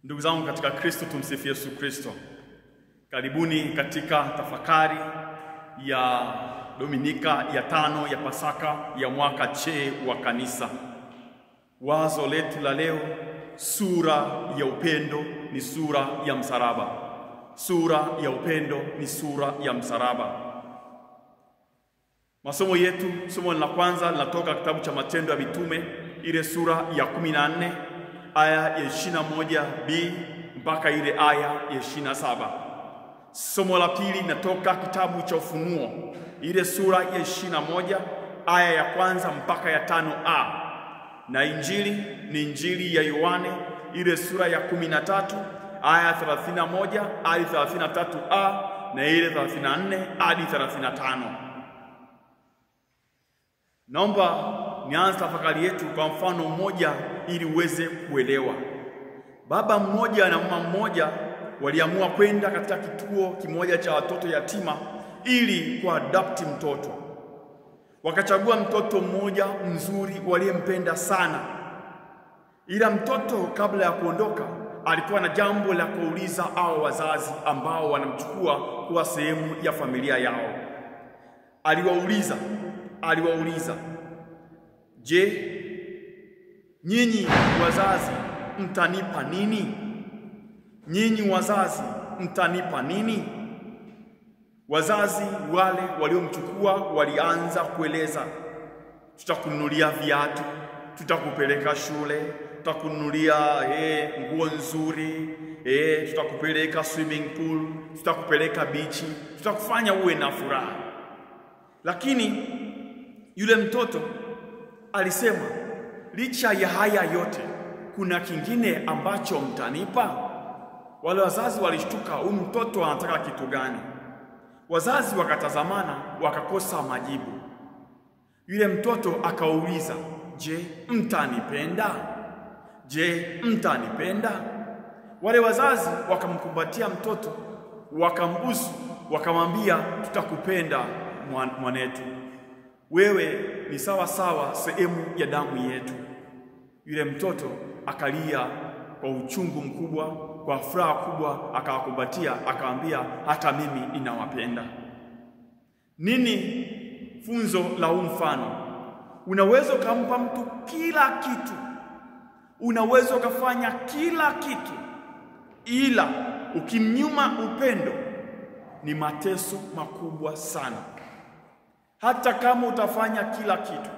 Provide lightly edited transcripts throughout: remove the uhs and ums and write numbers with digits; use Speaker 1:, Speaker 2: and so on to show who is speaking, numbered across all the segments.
Speaker 1: Ndugu zangu katika Kristo, tumsifu Yesu Kristo. Karibuni katika tafakari ya Dominika ya 5 ya Pasaka ya mwaka C wa kanisa. Wazo letu la leo, sura ya upendo ni sura ya msalaba. Sura ya upendo ni sura ya msalaba. Masomo yetu, somo la kwanza linatoka kitabu cha Matendo ya Mitume, ile sura ya 14 aya ya 21b mpaka ile aya ya 27. Somo la pili linatoka kitabu cha Ufunuo, ile sura ya 21 aya ya kwanza mpaka ya 5a. Na injili ni injili ya Yohane, ile sura ya 13 aya 31 hadi 33a na ile 34 hadi 35. Naomba nianze tafakari yetu kwa mfano mmoja ili uweze kuelewa. Baba mmoja na mama mmoja waliamua kwenda katika kituo kimoja cha watoto yatima ili kuadopti mtoto. Wakachagua mtoto mmoja mzuri waliyempenda sana. Ila mtoto kabla ya kuondoka alikuwa na jambo la kuuliza hao wazazi ambao wanamchukua kuwa sehemu ya familia yao. Aliwauliza, "Je, nyinyi wazazi mtanipa nini? Nyinyi wazazi mtanipa nini?" Wazazi wale waliomchukua walianza kueleza, "Tutakununulia viatu, tutakupeleka shule, tutakununulia nguo nzuri, tutakupeleka swimming pool, tutakupeleka bichi, tutakufanya uwe na furaha." Lakini yule mtoto alisema, "Licha ya haya yote, kuna kingine ambacho mtanipa?" Wale wazazi walishtuka, huyu mtoto anataka kitu gani? Wazazi wakatazamana, wakakosa majibu. Yule mtoto akauliza, "Je, mtanipenda? Je, mtanipenda?" Wale wazazi wakamkumbatia mtoto, wakambusu, wakamwambia, "Tutakupenda mwanetu. Wewe ni sawa sawa sehemu ya damu yetu." Yule mtoto akalia kwa uchungu mkubwa, kwa furaha kubwa, akawakumbatia, akawaambia, "Hata mimi ninawapenda." Nini funzo la huu mfano? Unaweza kumpa mtu kila kitu, unaweza kufanya kila kitu, ila ukimnyima upendo ni mateso makubwa sana. Hata kama utafanya kila kitu,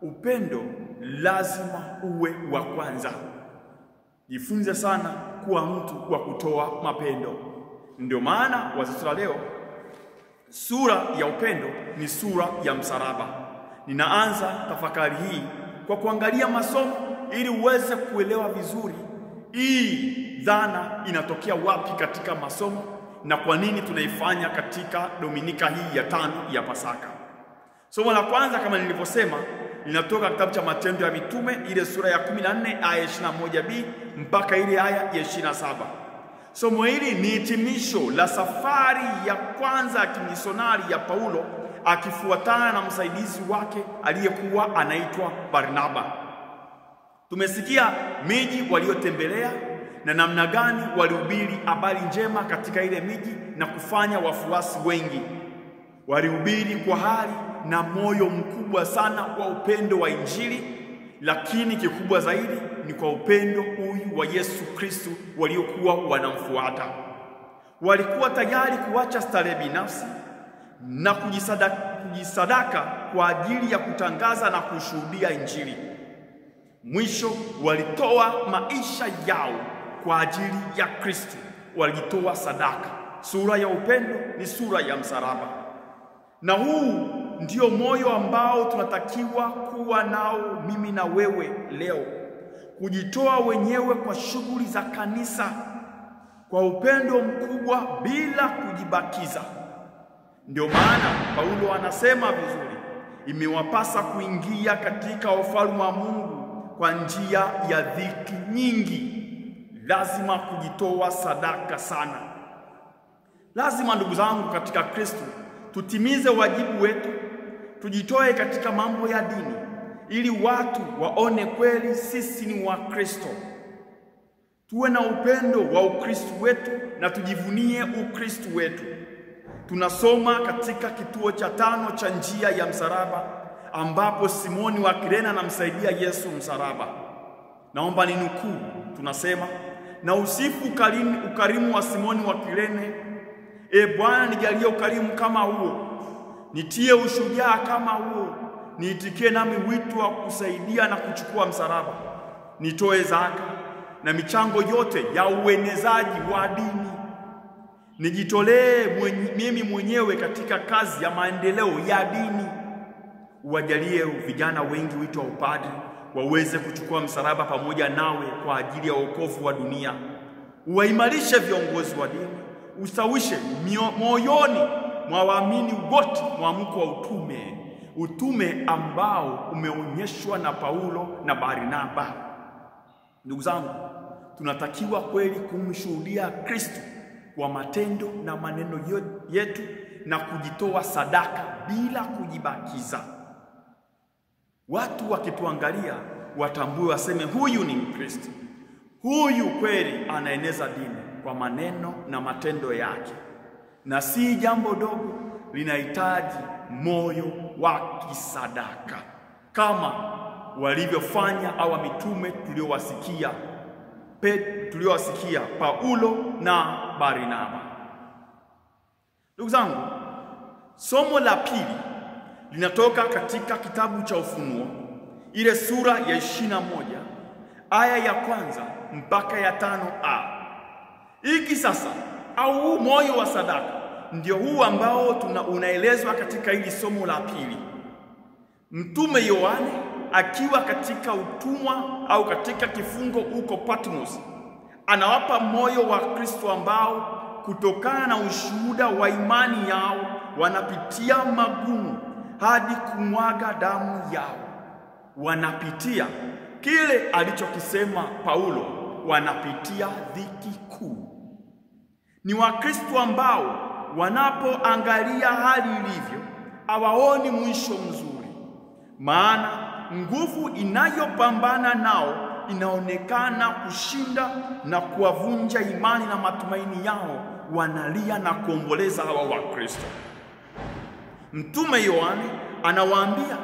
Speaker 1: upendo lazima uwe wa kwanza. Jifunze sana kuwa mtu wa kutoa mapendo. Ndio maana wazo la leo, sura ya upendo ni sura ya msalaba. Ninaanza tafakari hii kwa kuangalia masomo ili uweze kuelewa vizuri hii dhana inatokea wapi katika masomo na kwa nini tunaifanya katika Dominika hii ya 5 ya Pasaka. Somo la kwanza kama nilivyosema linatoka kitabu cha Matendo ya Mitume, ile sura ya 14 aya 21b mpaka ile aya ya 27. Somo hili ni hitimisho la safari ya kwanza ya kimisionari ya Paulo akifuatana na msaidizi wake aliyekuwa anaitwa Barnaba. Tumesikia miji waliotembelea na namna gani walihubiri habari njema katika ile miji na kufanya wafuasi wengi. Walihubiri kwa hali na moyo mkubwa sana wa upendo wa Injili, lakini kikubwa zaidi ni kwa upendo huyu wa Yesu Kristo waliokuwa wanamfuata. Walikuwa tayari kuacha starehe binafsi na kujisadaka kwa ajili ya kutangaza na kushuhudia Injili. Mwisho walitoa maisha yao kwa ajili ya Kristo, walitoa sadaka. Sura ya upendo ni sura ya msalaba. Na huu ndio moyo ambao tunatakiwa kuwa nao mimi na wewe leo. Kujitoa wenyewe kwa shughuli za kanisa kwa upendo mkubwa bila kujibakiza. Ndio maana Paulo anasema vizuri, imewapasa kuingia katika ufalme wa Mungu kwa njia ya dhiki nyingi. Lazima kujitoa sadaka sana. Lazima ndugu zangu katika Kristo tutimize wajibu wetu, tujitoe katika mambo ya dini ili watu waone kweli sisi ni wa Kristo. Tuwe na upendo wa Ukristo wetu na tujivunie Ukristo wetu. Tunasoma katika kituo cha 5 cha njia ya msalaba, ambapo Simoni wa Kirene anamsaidia Yesu msalaba. Naomba ninukuu, tunasema, na usifu ukarimu wa Simoni wa Kirene. Bwana, nijalie ukarimu kama huo, nitie ushujaa kama huo, niitikie nami wito wa kusaidia na kuchukua msalaba, nitoe zaka na michango yote ya uenezaji wa dini, nijitolee mimi mwenyewe katika kazi ya maendeleo ya dini. Uwajalie vijana wengi wito wa upadri, waweze kuchukua msalaba pamoja nawe kwa ajili ya wokovu wa dunia. Uwaimarishe viongozi wa dini, usawishe moyoni mwa waamini wote mwamko wa utume ambao umeonyeshwa na Paulo na Barnaba. Ndugu zangu, tunatakiwa kweli kumshuhudia Kristo kwa matendo na maneno yetu na kujitoa sadaka bila kujibakiza. Watu wakituangalia watambue, waseme huyu ni Mkristo. Huyu kweli anaeneza dini kwa maneno na matendo yake. Na si jambo dogo, linahitaji moyo wa kisadaka, kama walivyofanya hawa mitume tuliowasikia Paulo na Barnaba. Ndugu zangu, somo la pili linatoka katika kitabu cha Ufunuo, ile sura ya 21 aya ya 1 mpaka ya 5a. Hiki sasa, au moyo wa sadaka, ndio huu ambao unaelezwa katika hili somo la pili. Mtume Yohane akiwa katika utumwa au katika kifungo huko Patmos, anawapa moyo wa Kristo ambao kutokana na ushuhuda wa imani yao wanapitia magumu hadi kumwaga damu yao. Wanapitia kile alichokisema Paulo, wanapitia dhiki kuu. Ni Wakristo ambao wanapoangalia hali ilivyo hawaoni mwisho mzuri, maana nguvu inayopambana nao inaonekana kushinda na kuwavunja imani na matumaini yao. Wanalia na kuomboleza hawa Wakristo. Mtume Yohane anawaambia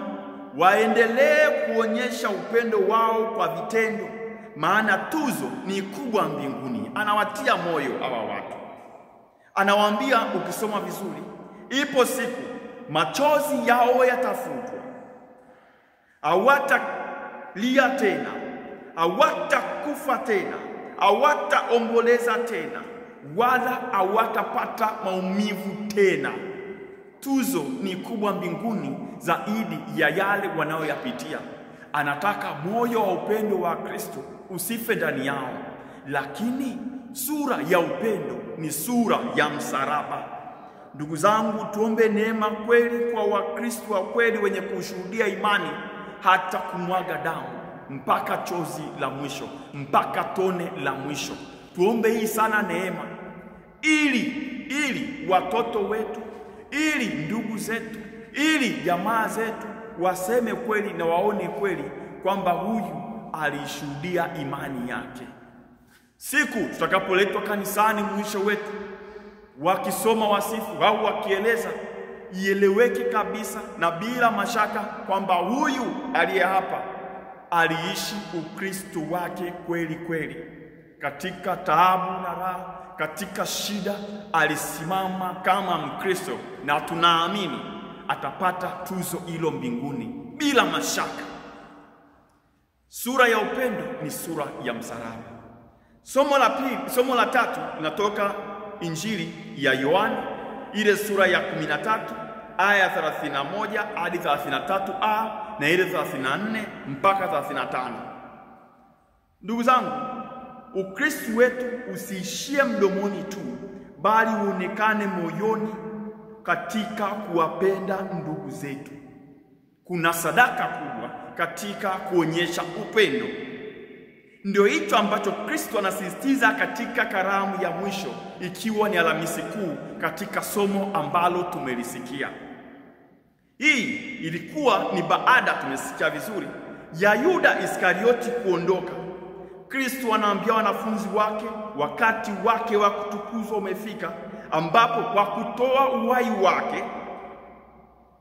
Speaker 1: waendelee kuonyesha upendo wao kwa vitendo, maana tuzo ni kubwa mbinguni. Anawatia moyo hawa watu. Anawaambia, ukisoma vizuri, ipo siku machozi yao yatafutwa, hawatalia tena, hawatakufa tena, hawataomboleza tena, wala hawatapata maumivu tena. Tuzo ni kubwa mbinguni zaidi ya yale wanayoyapitia. Anataka moyo wa upendo wa Kristo usife ndani yao, lakini sura ya upendo ni sura ya msalaba. Ndugu zangu, tuombe neema kweli kwa Wakristo wa kweli wenye kushuhudia imani hata kumwaga damu mpaka chozi la mwisho, mpaka tone la mwisho. Tuombe hii sana neema, ili watoto wetu, ili ndugu zetu, ili jamaa zetu waseme kweli na waone kweli kwamba huyu alishuhudia imani yake. Siku tutakapoletwa kanisani, mwisho wetu wakisoma wasifu au wakieleza, ieleweke kabisa na bila mashaka kwamba huyu aliye hapa aliishi Ukristo wake kweli kweli. Katika taabu na raha, katika shida, alisimama kama Mkristo, na tunaamini atapata tuzo hilo mbinguni bila mashaka. Sura ya upendo ni sura ya msalaba. Somo la tatu linatoka Injili ya Yohana, ile sura ya 13 aya 31 hadi 33a na ile 34 mpaka 35. Ndugu zangu, Ukristo wetu usiishie mdomoni tu, bali uonekane moyoni katika kuwapenda ndugu zetu. Kuna sadaka kubwa katika kuonyesha upendo. Ndio hicho ambacho Kristo anasisitiza katika karamu ya mwisho, ikiwa ni Alhamisi Kuu, katika somo ambalo tumelisikia. Hii ilikuwa ni baada, tumesikia vizuri, ya Yuda Iskarioti kuondoka. Kristo anaambia wanafunzi wake wakati wake wa kutukuzwa umefika, ambapo kwa kutoa uhai wake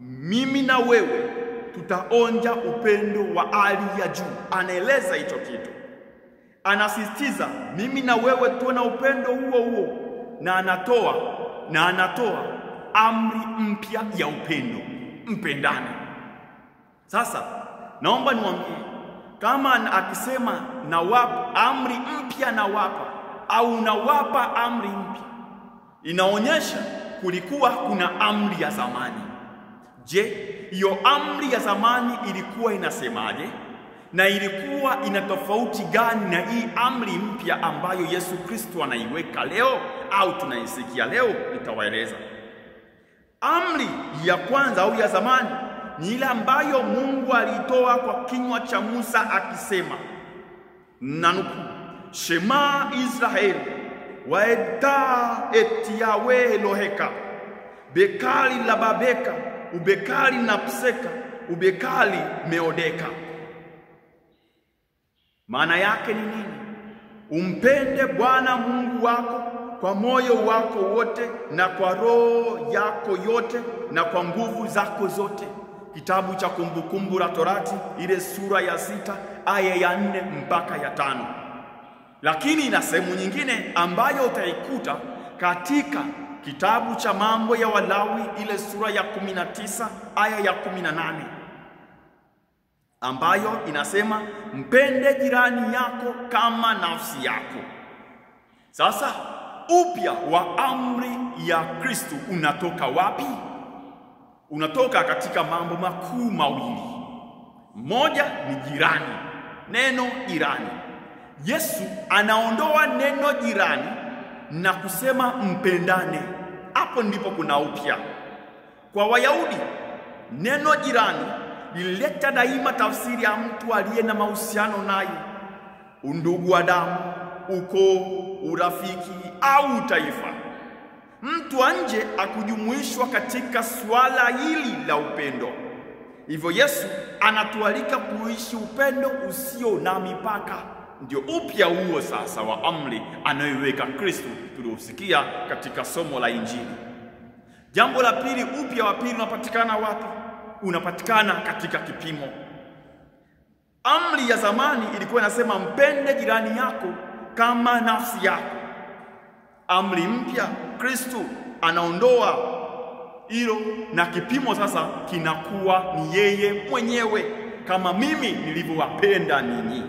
Speaker 1: mimi na wewe tutaonja upendo wa hali ya juu. Anaeleza hicho kitu, anasisitiza mimi na wewe tuwe na upendo huo huo, na anatoa amri mpya ya upendo, mpendane. Sasa naomba niwaambie, kama akisema nawapa amri mpya nawapa, au nawapa amri mpya, inaonyesha kulikuwa kuna amri ya zamani. Je, hiyo amri ya zamani ilikuwa inasemaje? Na ilikuwa ina tofauti gani na hii amri mpya ambayo Yesu Kristo anaiweka leo au tunaisikia leo? Nitawaeleza. Amri ya kwanza au ya zamani ni ile ambayo Mungu alitoa kwa kinywa cha Musa akisema, nanukuu, Shema Israeli waeda et Yahweh Eloheka bekali lababeka ubekali napseka ubekali meodeka. Maana yake ni nini? Umpende Bwana Mungu wako kwa moyo wako wote na kwa roho yako yote na kwa nguvu zako zote. Kitabu cha Kumbukumbu la Torati ile sura ya 6 aya ya 4 mpaka ya 5. Lakini ina sehemu nyingine ambayo utaikuta katika kitabu cha Mambo ya Walawi ile sura ya 19 aya ya 18, ambayo inasema mpende jirani yako kama nafsi yako. Sasa upya wa amri ya Kristo unatoka wapi? Unatoka katika mambo makuu mawili. Moja ni jirani, neno jirani. Yesu anaondoa neno jirani na kusema mpendane. Hapo ndipo kuna upya. Kwa Wayahudi neno jirani lilileta daima tafsiri ya mtu aliye na mahusiano naye, undugu wa damu, ukoo, urafiki au taifa. Mtu wa nje akujumuishwa katika swala hili la upendo. Hivyo Yesu anatualika kuishi upendo usio na mipaka. Ndio upya huo sasa wa amri anayoiweka Kristo tuliosikia katika somo la Injili. Jambo la pili, upya wa pili unapatikana wapi? Unapatikana katika kipimo. Amri ya zamani ilikuwa inasema mpende jirani yako kama nafsi yako. Amri mpya Kristo anaondoa hilo na kipimo sasa kinakuwa ni yeye mwenyewe, kama mimi nilivyowapenda ninyi.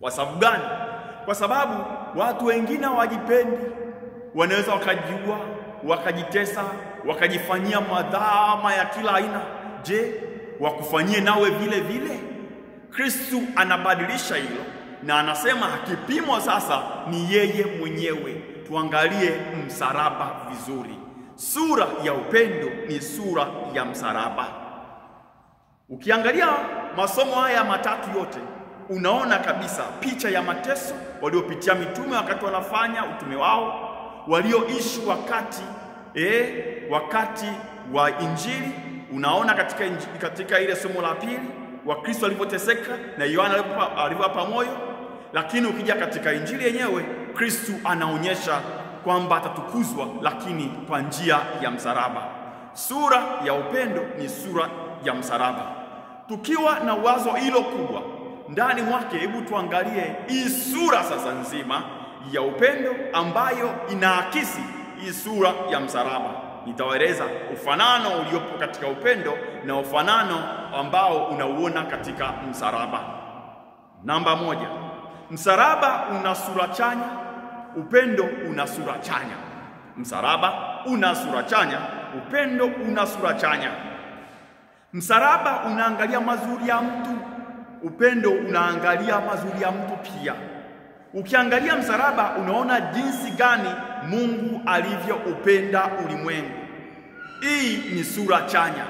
Speaker 1: Kwa sababu gani? Kwa sababu watu wengine hawajipendi, wanaweza wakajiua, wakajitesa, wakajifanyia madhama ya kila aina. Je, wakufanyie nawe vile vile? Kristo anabadilisha hilo na anasema kipimo sasa ni yeye mwenyewe. Tuangalie msalaba vizuri. Sura ya upendo ni sura ya msalaba. Ukiangalia masomo haya matatu yote, unaona kabisa picha ya mateso waliopitia mitume wakati wanafanya utume wao, walioishi wakati wa Injili. Unaona katika ile somo la pili wa Kristo alivyoteseka na Yohana alivyowapa moyo. Lakini ukija katika Injili yenyewe, Kristo anaonyesha kwamba atatukuzwa, lakini kwa njia ya msalaba. Sura ya upendo ni sura ya msalaba. Tukiwa na wazo hilo kubwa ndani mwake, hebu tuangalie hii sura sasa nzima ya upendo ambayo inaakisi hii sura ya msalaba. Nitawaeleza ufanano uliopo katika upendo na ufanano ambao unauona katika msalaba. Namba moja, msalaba una sura chanya, upendo una sura chanya. Msalaba una sura chanya, upendo una sura chanya. Msalaba unaangalia mazuri ya mtu, upendo unaangalia mazuri ya mtu pia. Ukiangalia msalaba unaona jinsi gani Mungu alivyoupenda ulimwengu. Hii ni sura chanya.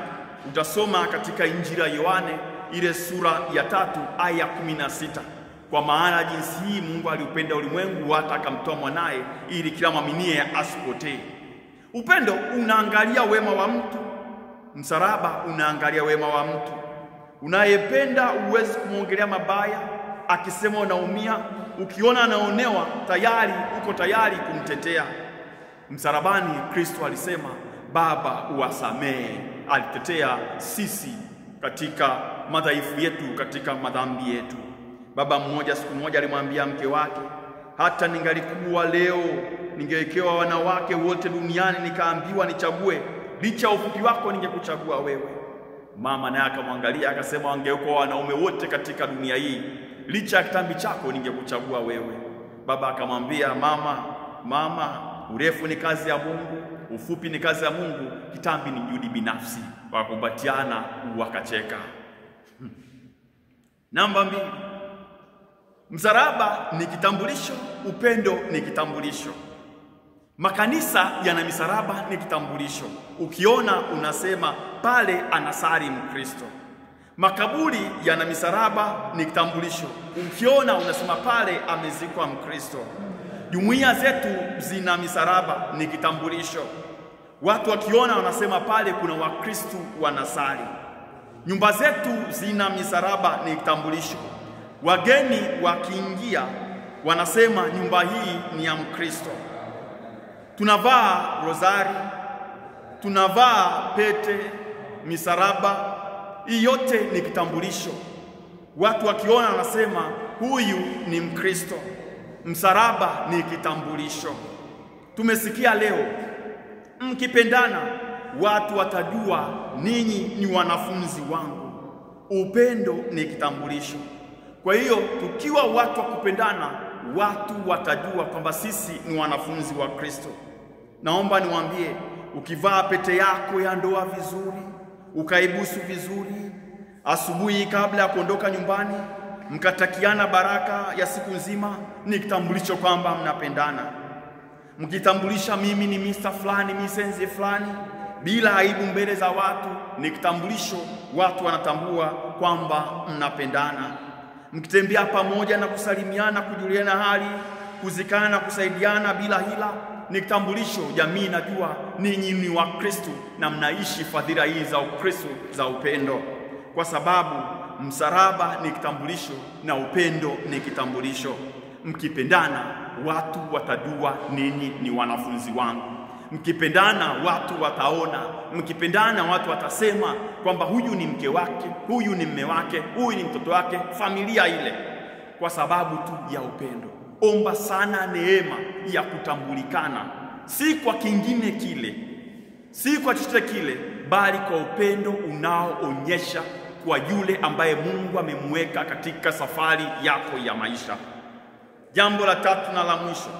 Speaker 1: Utasoma katika Injili ya Yohane ile sura ya 3 aya 16. Kwa maana jinsi hii Mungu aliupenda ulimwengu hata akamtoa mwanae ili kila mwaminie asipotee. Upendo unaangalia wema wa mtu, msalaba unaangalia wema wa mtu. Unayependa huwezi kumwongelea mabaya, akisema unaumia, ukiona anaonewa tayari uko tayari kumtetea. Msalabani Kristo alisema Baba uwasamehe, alitetea sisi katika madhaifu yetu, katika madhambi yetu. Baba mmoja siku moja alimwambia mke wake, hata ningalikuwa leo ningewekewa wanawake wote duniani nikaambiwa nichague, licha ufupi wako ningekuchagua wewe. Mama naye akamwangalia akasema, wangekuwa wanaume wote katika dunia hii, licha ya kitambi chako ningekuchagua wewe. Baba akamwambia, mama, urefu ni kazi ya Mungu, ufupi ni kazi ya Mungu, kitambi ni juhudi binafsi. Wakakumbatiana wakacheka. Namba 2, msalaba ni kitambulisho, upendo ni kitambulisho. Makanisa yana misalaba ni kitambulisho. Ukiona unasema pale anasali Mkristo. Makaburi yana misalaba ni kitambulisho. Ukiona unasema pale amezikwa Mkristo. Jumuiya zetu zina misalaba ni kitambulisho. Watu wakiona wanasema pale kuna Wakristo wanasali. Nyumba zetu zina misalaba ni kitambulisho. Wageni wakiingia wanasema nyumba hii ni ya Mkristo. Tunavaa rozari, tunavaa pete, misalaba, hii yote ni kitambulisho. Watu wakiona wanasema huyu ni Mkristo. Msalaba ni kitambulisho. Tumesikia leo, mkipendana watu watajua ninyi ni wanafunzi wangu. Upendo ni kitambulisho. Kwa hiyo tukiwa watu wa kupendana, watu watajua kwamba sisi ni wanafunzi wa Kristo. Naomba niwaambie, ukivaa pete yako ya ndoa vizuri, ukaibusu vizuri, asubuhi kabla ya kuondoka nyumbani, mkatakiana baraka ya siku nzima, ni kitambulisho kwamba mnapendana. Mkitambulisha mimi ni Mr. fulani, Mrs. fulani, bila aibu mbele za watu, ni kitambulisho, watu wanatambua kwamba mnapendana. Mkitembea pamoja na kusalimiana, kujuliana hali, kuzikana na kusaidiana bila hila, ni kitambulisho, jamii inajua ninyi ni wa Kristo na mnaishi fadhila hii za Ukristo, za upendo. Kwa sababu msalaba ni kitambulisho na upendo ni kitambulisho. Mkipendana watu watajua ninyi ni wanafunzi wangu. Mkipendana watu wataona, mkipendana watu watasema kwamba huyu ni mke wake, huyu ni mume wake, huyu ni mtoto wake, familia ile, kwa sababu tu ya upendo. Omba sana neema ya kutambulikana, si kwa kingine kile, si kwa chochote kile, bali kwa upendo unaoonyesha kwa yule ambaye Mungu amemweka katika safari yako ya maisha. Jambo la 3 na la mwisho,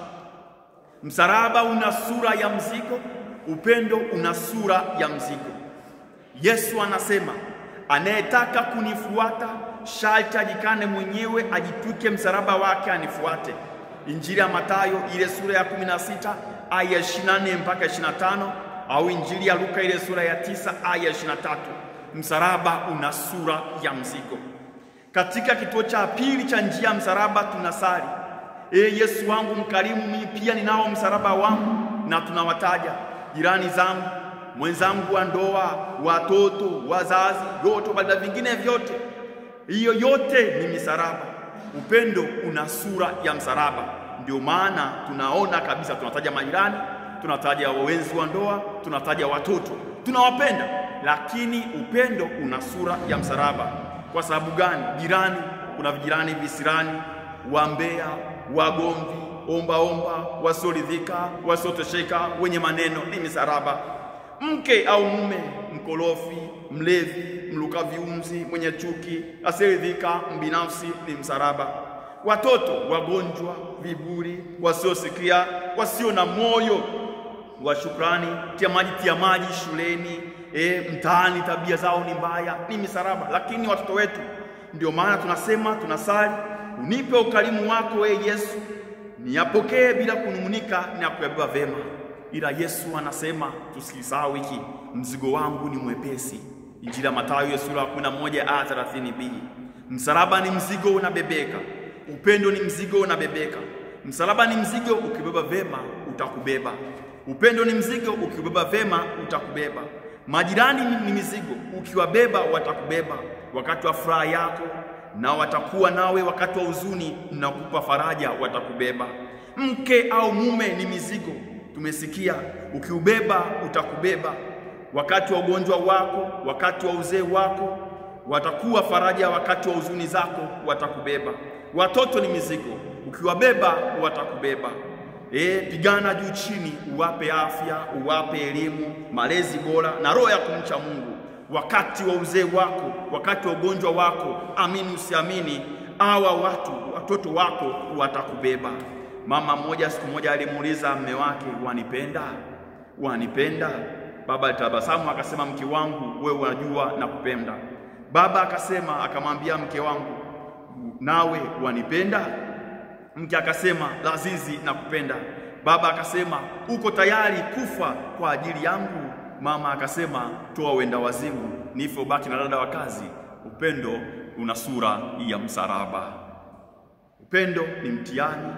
Speaker 1: msalaba una sura ya mzigo, upendo una sura ya mzigo. Yesu anasema, anayetaka kunifuata sharti ajikane mwenyewe, ajitwike msalaba wake anifuate. Injili ya Mathayo ile sura ya 16 aya 24 mpaka 25, au Injili ya Luka ile sura ya 9 aya 23. Msalaba una sura ya mzigo. Katika kituo cha pili cha njia msalaba tunasali, Yesu wangu mkarimu, mimi pia ninao msalaba wangu, na tunawataja jirani zangu, mwenzangu wa ndoa, watoto, wazazi, yote baada vingine vyote. Hiyo yote ni misalaba. Upendo una sura ya msalaba. Ndio maana tunaona kabisa, tunataja majirani, tunataja wenzi wa ndoa, tunataja watoto, tunawapenda, lakini upendo una sura ya msalaba. Kwa sababu gani? Jirani, kuna vijirani visirani, wambea, wagomvi, omba, wasioridhika, wasiotosheka, wenye maneno, ni misalaba. Mke au mume mkorofi, mlevi, mluka viunzi, mwenye chuki, asiyeridhika, mbinafsi, ni msalaba. Watoto wagonjwa, viburi, wasiosikia, wasio na moyo wa shukrani, tia maji shuleni, mtaani tabia zao ni mbaya, ni misalaba. Lakini watoto wetu, ndio maana tunasema, tunasali, unipe ukarimu wako Yesu, niyapokee bila kunung'unika na kuyabeba vema. Ila Yesu anasema tusisahau hiki, mzigo wangu ni mwepesi. Injili ya Mathayo sura ya 11 aya 30b. Msalaba ni mzigo unabebeka, upendo ni mzigo unabebeka. Msalaba ni mzigo, ukibeba vema utakubeba. Upendo ni mzigo, ukibeba vema utakubeba. Majirani ni mizigo, ukiwabeba watakubeba. Wakati wa furaha yako na watakuwa nawe wakati wa huzuni na kukupa faraja, watakubeba. Mke au mume ni mizigo, tumesikia, ukiubeba utakubeba. Wakati wa ugonjwa wako, wakati wa uzee wako, watakuwa faraja. Wakati wa huzuni zako, watakubeba. Watoto ni mizigo, ukiwabeba watakubeba. Pigana juu chini, uwape afya, uwape elimu, malezi bora na roho ya kumcha Mungu. Wakati wa uzee wako, wakati wa ugonjwa wako, amini usiamini, watoto wako watakubeba. Mama mmoja siku moja alimuuliza mume wake, wanipenda? Wanipenda? Baba alitabasamu akasema, mke wangu, wewe unajua nakupenda. Baba akamwambia mke wangu, nawe wanipenda? Mke akasema, lazizi nakupenda. Baba akasema, uko tayari kufa kwa ajili yangu? Mama akasema, toa wenda wazimu, nife ubaki na dada wa kazi. Upendo una sura ya msalaba. Upendo ni mtihani.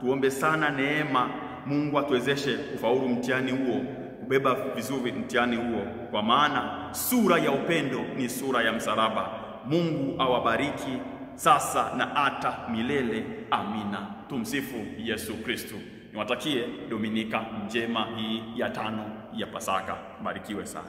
Speaker 1: Tuombe sana neema Mungu atuwezeshe kufaulu mtihani huo, kubeba vizuri mtihani huo, kwa maana sura ya upendo ni sura ya msalaba. Mungu awabariki sasa na hata milele. Amina. Tumsifu Yesu Kristo. Niwatakie Dominika njema hii ya 5 ya Pasaka. Barikiwe sana.